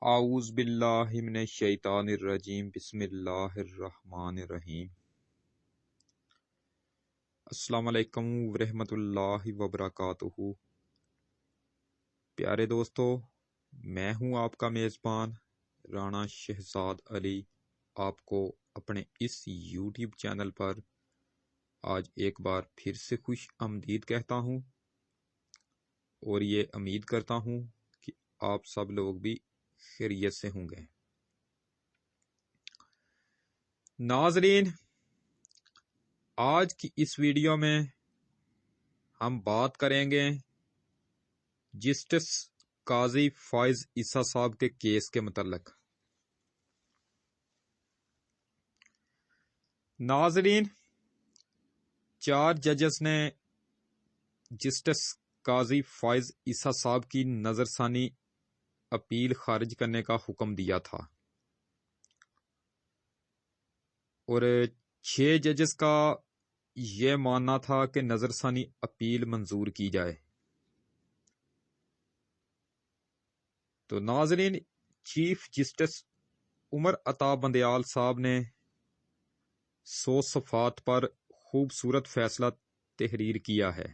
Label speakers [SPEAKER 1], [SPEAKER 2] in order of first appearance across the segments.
[SPEAKER 1] اعوذ باللہ من الشیطان الرجیم بسم اللہ الرحمن الرحیم۔ السلام علیکم ورحمۃ اللہ وبرکاتہ۔ پیارے دوستو، میں ہوں آپ کا میزبان رانا شہزاد علی، آپ کو اپنے اس یوٹیوب چینل پر آج ایک بار پھر سے خوش آمدید کہتا ہوں، اور یہ امید کرتا ہوں کہ آپ سب لوگ بھی خیریت سے ہوں گے۔ ناظرین، آج کی اس ویڈیو میں ہم بات کریں گے جسٹس قاضی فائز عیسیٰ صاحب کے کیس کے متعلق۔ ناظرین، 4 ججز نے جسٹس قاضی فائز عیسیٰ صاحب کی نظر ثانی اپیل خارج کرنے کا حکم دیا تھا، اور 6 ججز کا یہ ماننا تھا کہ نظر ثانی اپیل منظور کی جائے۔ تو ناظرین، چیف جسٹس عمر عطا بندیال صاحب نے 100 صفحات پر خوبصورت فیصلہ تحریر کیا ہے،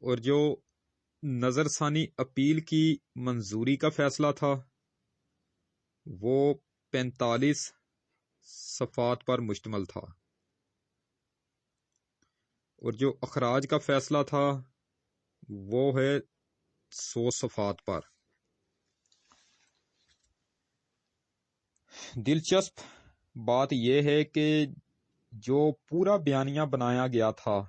[SPEAKER 1] اور جو نظر ثانی اپیل کی منظوری کا فیصلہ تھا وہ 45 صفحات پر مشتمل تھا، اور جو اخراج کا فیصلہ تھا وہ ہے 100 صفحات پر۔ دلچسپ بات یہ ہے کہ جو پورا بیانیہ بنایا گیا تھا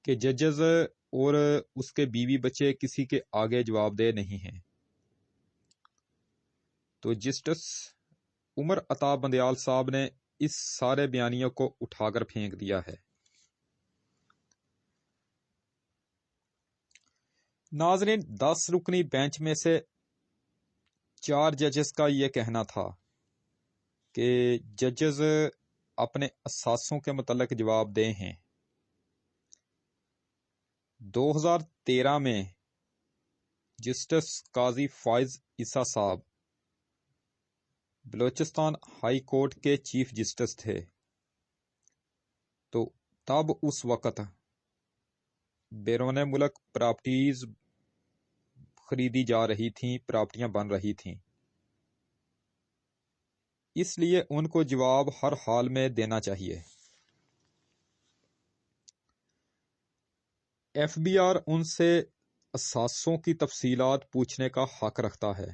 [SPEAKER 1] کہ ججز اور اس کے بیوی بچے کسی کے آگے جواب دہ نہیں ہیں، تو جسٹس عمر عطا بندیال صاحب نے اس سارے بیانیوں کو اٹھا کر پھینک دیا ہے۔ ناظرین، 10 رکنی بینچ میں سے 4 ججز کا یہ کہنا تھا کہ ججز اپنے اثاثوں کے متعلق جواب دہ ہیں۔ 2013 میں جسٹس قاضی فائز عیسیٰ صاحب بلوچستان ہائی کورٹ کے چیف جسٹس تھے، تو تب اس وقت بیرون ملک پراپرٹیز خریدی جا رہی تھیں، پراپرٹیاں بن رہی تھیں، اس لیے ان کو جواب ہر حال میں دینا چاہیے۔ ایف بی آر ان سے اثاثوں کی تفصیلات پوچھنے کا حق رکھتا ہے،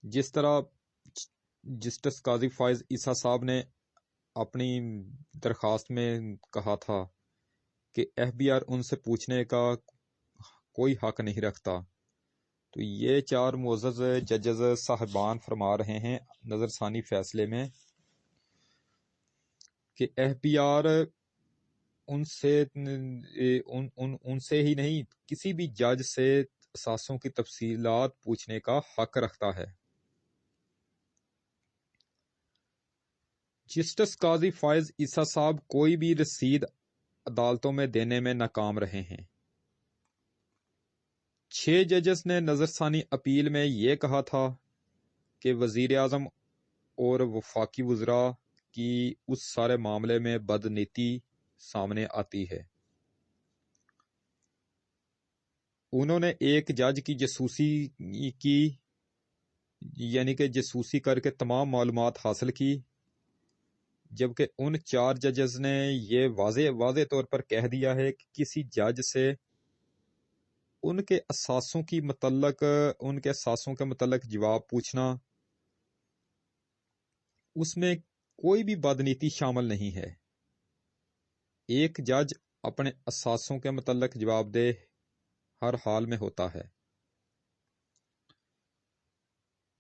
[SPEAKER 1] جس طرح جسٹس قاضی فائز عیسیٰ صاحب نے اپنی درخواست میں کہا تھا کہ ایف بی آر ان سے پوچھنے کا کوئی حق نہیں رکھتا، تو یہ 4 معزز ججز صاحبان فرما رہے ہیں نظر ثانی فیصلے میں کہ ایف بی آر ان سے ہی نہیں، کسی بھی جج سے اثاثوں کی تفصیلات پوچھنے کا حق رکھتا ہے۔ جسٹس قاضی فائز عیسیٰ صاحب کوئی بھی رسید عدالتوں میں دینے میں ناکام رہے ہیں۔ 6 ججز نے نظر ثانی اپیل میں یہ کہا تھا کہ وزیر اعظم اور وفاقی وزراء کی اس سارے معاملے میں بدنیتی سامنے آتی ہے۔ انہوں نے ایک جج کی جاسوسی کی، یعنی کہ جاسوسی کر کے تمام معلومات حاصل کی، جبکہ ان 4 ججز نے یہ واضح طور پر کہہ دیا ہے کہ کسی جج سے ان کے اثاثوں کے متعلق جواب پوچھنا، اس میں کوئی بھی بدنیتی شامل نہیں ہے۔ ایک جج اپنے اثاثوں کے متعلق جواب دہ ہر حال میں ہوتا ہے۔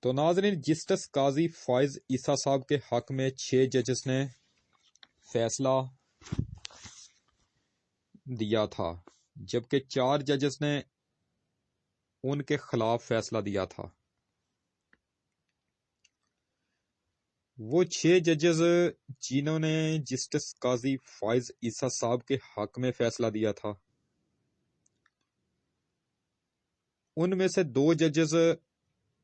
[SPEAKER 1] تو ناظرین، جسٹس قاضی فائز عیسیٰ صاحب کے حق میں 6 ججز نے فیصلہ دیا تھا، جبکہ 4 ججز نے ان کے خلاف فیصلہ دیا تھا۔ وہ 6 ججز جنہوں نے جسٹس قاضی فائز عیسیٰ صاحب کے حق میں فیصلہ دیا تھا ان میں سے 2 ججز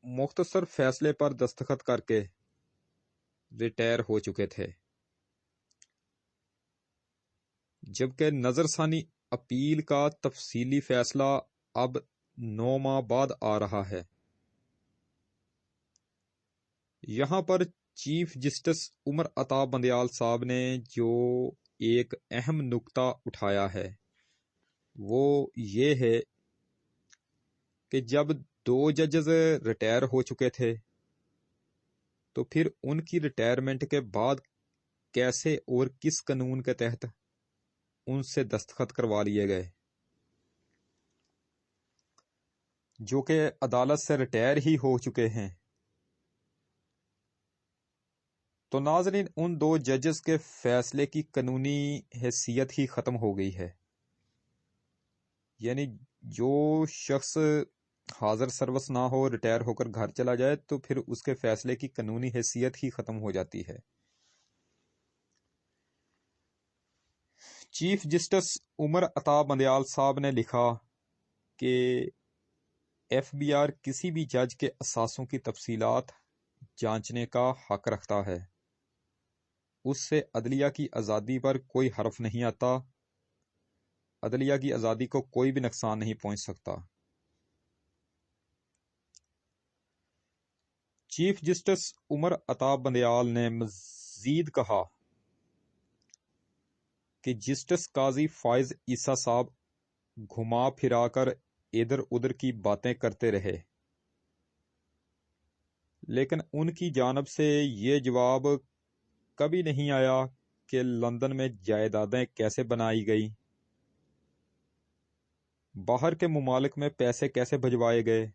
[SPEAKER 1] مختصر فیصلے پر دستخط کر کے ریٹائر ہو چکے تھے، جبکہ نظر ثانی اپیل کا تفصیلی فیصلہ اب 9 ماہ بعد آ رہا ہے۔ یہاں پر چیف جسٹس عمر عطا بندیال صاحب نے جو ایک اہم نکتہ اٹھایا ہے وہ یہ ہے کہ جب 2 ججز ریٹائر ہو چکے تھے تو پھر ان کی ریٹائرمنٹ کے بعد کیسے اور کس قانون کے تحت ان سے دستخط کروا لیے گئے، جو کہ عدالت سے ریٹائر ہی ہو چکے ہیں۔ تو ناظرین، ان 2 ججز کے فیصلے کی قانونی حیثیت ہی ختم ہو گئی ہے، یعنی جو شخص حاضر سروس نہ ہو، ریٹائر ہو کر گھر چلا جائے تو پھر اس کے فیصلے کی قانونی حیثیت ہی ختم ہو جاتی ہے۔ چیف جسٹس عمر عطا بندیال صاحب نے لکھا کہ ایف بی آر کسی بھی جج کے اثاثوں کی تفصیلات جانچنے کا حق رکھتا ہے، اس سے عدلیہ کی آزادی پر کوئی حرف نہیں آتا، عدلیہ کی آزادی کو کوئی بھی نقصان نہیں پہنچ سکتا۔ چیف جسٹس عمر عطا بندیال نے مزید کہا کہ جسٹس قاضی فائز عیسیٰ صاحب گھما پھرا کر ادھر ادھر کی باتیں کرتے رہے، لیکن ان کی جانب سے یہ جواب کبھی نہیں آیا کہ لندن میں جائیدادیں کیسے بنائی گئی، باہر کے ممالک میں پیسے کیسے بھجوائے گئے،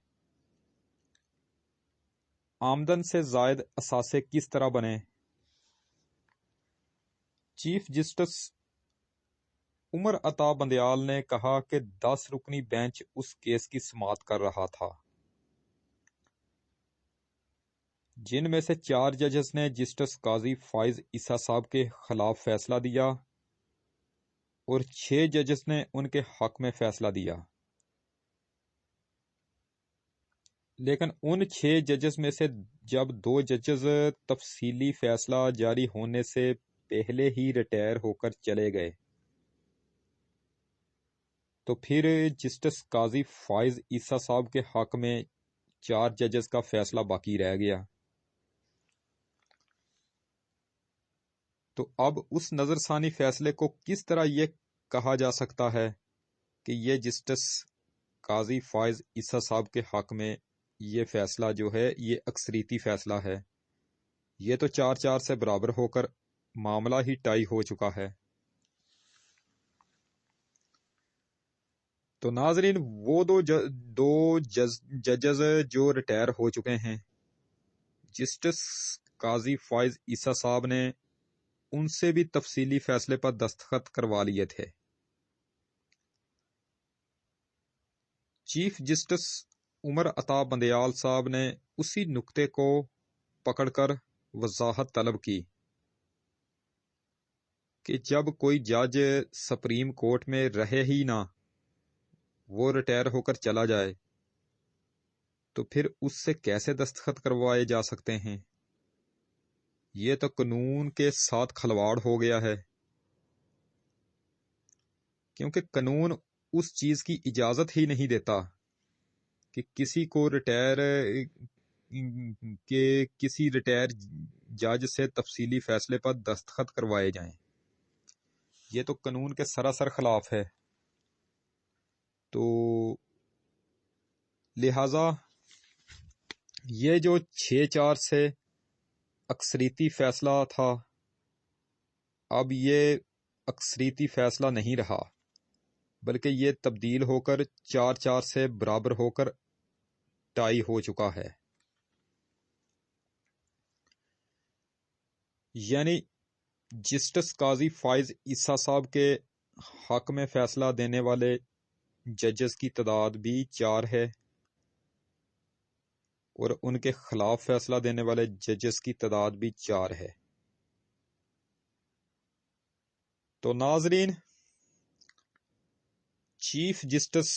[SPEAKER 1] آمدن سے زائد اثاثے کس طرح بنے۔ چیف جسٹس عمر عطا بندیال نے کہا کہ 10 رکنی بینچ اس کیس کی سماعت کر رہا تھا، جن میں سے 4 ججز نے جسٹس قاضی فائز عیسیٰ صاحب کے خلاف فیصلہ دیا اور 6 ججز نے ان کے حق میں فیصلہ دیا، لیکن ان 6 ججز میں سے جب 2 ججز تفصیلی فیصلہ جاری ہونے سے پہلے ہی ریٹائر ہو کر چلے گئے تو پھر جسٹس قاضی فائز عیسیٰ صاحب کے حق میں 4 ججز کا فیصلہ باقی رہ گیا۔ تو اب اس نظر ثانی فیصلے کو کس طرح یہ کہا جا سکتا ہے کہ یہ جسٹس قاضی فائز عیسیٰ صاحب کے حق میں یہ فیصلہ جو ہے یہ اکثریتی فیصلہ ہے، یہ تو 4-4 سے برابر ہو کر معاملہ ہی ٹائی ہو چکا ہے۔ تو ناظرین، وہ دو ججز جو ریٹائر ہو چکے ہیں، جسٹس قاضی فائز عیسیٰ صاحب نے ان سے بھی تفصیلی فیصلے پر دستخط کروا لیے تھے۔ چیف جسٹس عمر عطا بندیال صاحب نے اسی نکتے کو پکڑ کر وضاحت طلب کی کہ جب کوئی جج سپریم کورٹ میں رہے ہی نہ، وہ ریٹائر ہو کر چلا جائے تو پھر اس سے کیسے دستخط کروائے جا سکتے ہیں؟ یہ تو قانون کے ساتھ کھلواڑ ہو گیا ہے، کیونکہ قانون اس چیز کی اجازت ہی نہیں دیتا کہ کسی کو کسی ریٹائر جج سے تفصیلی فیصلے پر دستخط کروائے جائیں، یہ تو قانون کے سراسر خلاف ہے۔ تو لہذا یہ جو 6-4 سے اکثریتی فیصلہ تھا، اب یہ اکثریتی فیصلہ نہیں رہا، بلکہ یہ تبدیل ہو کر 4-4 سے برابر ہو کر ٹائی ہو چکا ہے۔ یعنی جسٹس قاضی فائز عیسیٰ صاحب کے حق میں فیصلہ دینے والے ججز کی تعداد بھی 4 ہے اور ان کے خلاف فیصلہ دینے والے ججز کی تعداد بھی 4 ہے۔ تو ناظرین، چیف جسٹس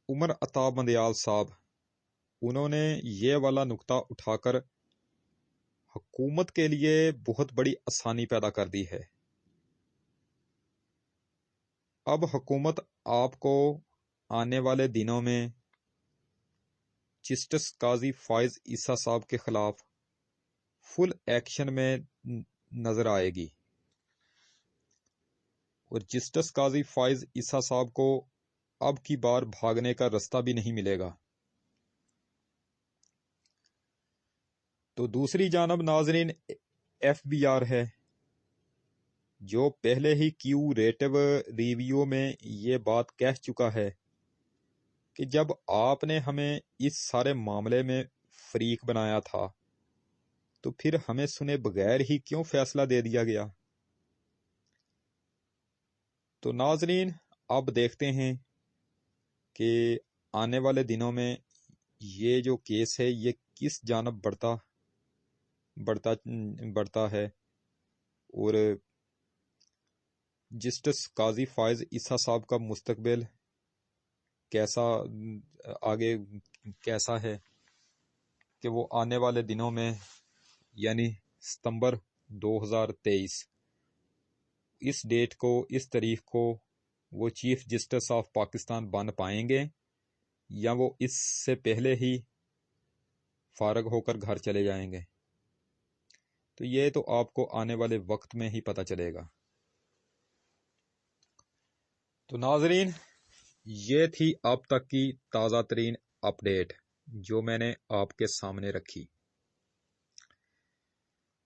[SPEAKER 1] عمر عطا بندیال صاحب انہوں نے یہ والا نقطہ اٹھا کر حکومت کے لیے بہت بڑی آسانی پیدا کر دی ہے۔ اب حکومت آپ کو آنے والے دنوں میں جسٹس قاضی فائز عیسیٰ صاحب کے خلاف فل ایکشن میں نظر آئے گی، اور جسٹس قاضی فائز عیسیٰ صاحب کو اب کی بار بھاگنے کا راستہ بھی نہیں ملے گا۔ تو دوسری جانب ناظرین ایف بی آر ہے، جو پہلے ہی کیوریٹو ریویو میں یہ بات کہہ چکا ہے کہ جب آپ نے ہمیں اس سارے معاملے میں فریق بنایا تھا تو پھر ہمیں سنے بغیر ہی کیوں فیصلہ دے دیا گیا۔ تو ناظرین اب دیکھتے ہیں کہ آنے والے دنوں میں یہ جو کیس ہے یہ کس جانب بڑھتا ہے، اور جسٹس قاضی فائز عیسیٰ صاحب کا مستقبل آگے کیسا ہے کہ وہ آنے والے دنوں میں یعنی ستمبر 2023 اس ڈیٹ کو، اس تاریخ کو وہ چیف جسٹس آف پاکستان بن پائیں گے یا وہ اس سے پہلے ہی فارغ ہو کر گھر چلے جائیں گے۔ تو یہ تو آپ کو آنے والے وقت میں ہی پتہ چلے گا۔ تو ناظرین یہ تھی اب تک کی تازہ ترین اپڈیٹ جو میں نے آپ کے سامنے رکھی۔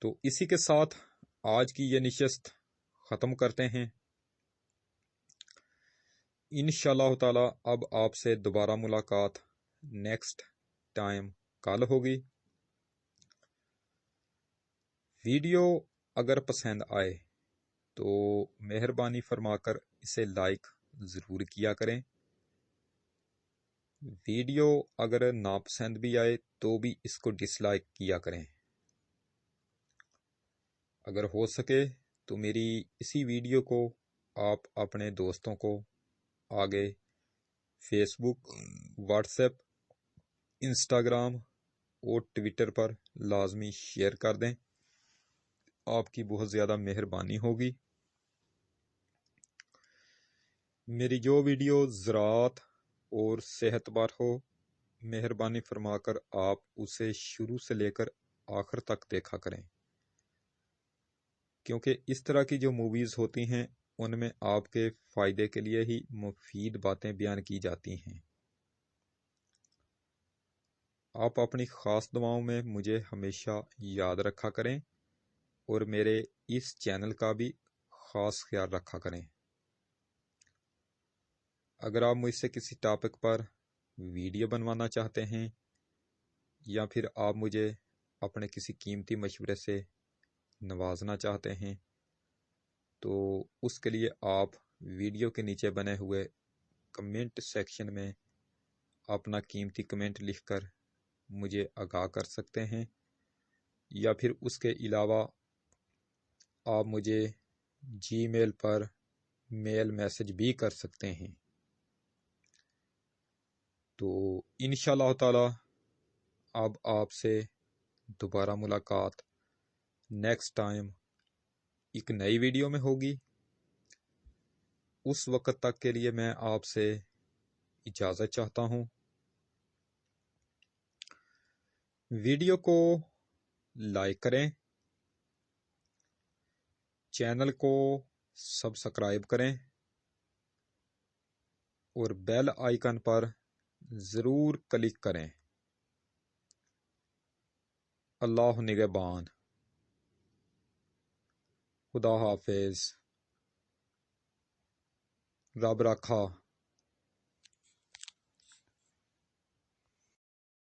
[SPEAKER 1] تو اسی کے ساتھ آج کی یہ نشست ختم کرتے ہیں۔ انشاءاللہ تعالی اب آپ سے دوبارہ ملاقات نیکسٹ ٹائم کل ہوگی۔ ویڈیو اگر پسند آئے تو مہربانی فرما کر اسے لائک ضرور کیا کریں۔ ویڈیو اگر ناپسند بھی آئے تو بھی اس کو ڈس لائک کیا کریں۔ اگر ہو سکے تو میری اسی ویڈیو کو آپ اپنے دوستوں کو آگے فیس بک، واٹس ایپ، انسٹاگرام اور ٹویٹر پر لازمی شیئر کر دیں، آپ کی بہت زیادہ مہربانی ہوگی۔ میری جو ویڈیو زراعت اور صحت بار ہو، مہربانی فرما کر آپ اسے شروع سے لے کر آخر تک دیکھا کریں، کیونکہ اس طرح کی جو موویز ہوتی ہیں ان میں آپ کے فائدے کے لیے ہی مفید باتیں بیان کی جاتی ہیں۔ آپ اپنی خاص دعاؤں میں مجھے ہمیشہ یاد رکھا کریں اور میرے اس چینل کا بھی خاص خیال رکھا کریں۔ اگر آپ مجھ سے کسی ٹاپک پر ویڈیو بنوانا چاہتے ہیں یا پھر آپ مجھے اپنے کسی قیمتی مشورے سے نوازنا چاہتے ہیں تو اس کے لیے آپ ویڈیو کے نیچے بنے ہوئے کمنٹ سیکشن میں اپنا قیمتی کمنٹ لکھ کر مجھے آگاہ کر سکتے ہیں، یا پھر اس کے علاوہ آپ مجھے جی میل پر میل میسج بھی کر سکتے ہیں۔ تو انشاءاللہ تعالی اب آپ سے دوبارہ ملاقات نیکسٹ ٹائم ایک نئی ویڈیو میں ہوگی۔ اس وقت تک کے لیے میں آپ سے اجازت چاہتا ہوں۔ ویڈیو کو لائک کریں، چینل کو سبسکرائب کریں اور بیل آئیکن پر ضرور کلک کریں۔ اللہ نگہبان۔ خدا حافظ۔ رب رکھا۔